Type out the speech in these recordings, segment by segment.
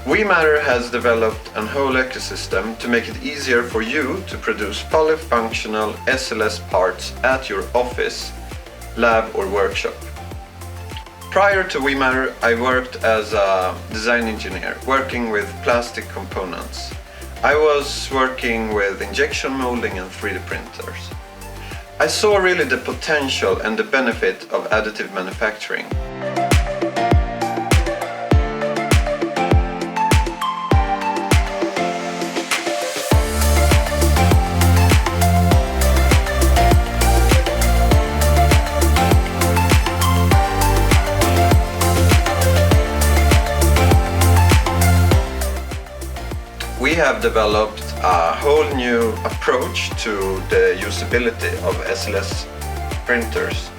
WeMatter has developed a whole ecosystem to make it easier for you to produce fully functional SLS parts at your office, lab or workshop. Prior to WeMatter, I worked as a design engineer, working with plastic components. I was working with injection molding and 3D printers. I saw really the potential and the benefit of additive manufacturing. We have developed a whole new approach to the usability of SLS printers.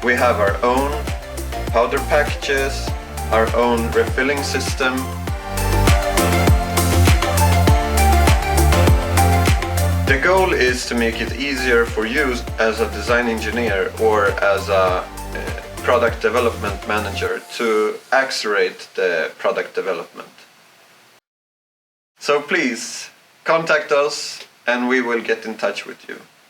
We have our own powder packages, our own refilling system. The goal is to make it easier for you as a design engineer or as a product development manager to accelerate the product development. So please contact us and we will get in touch with you.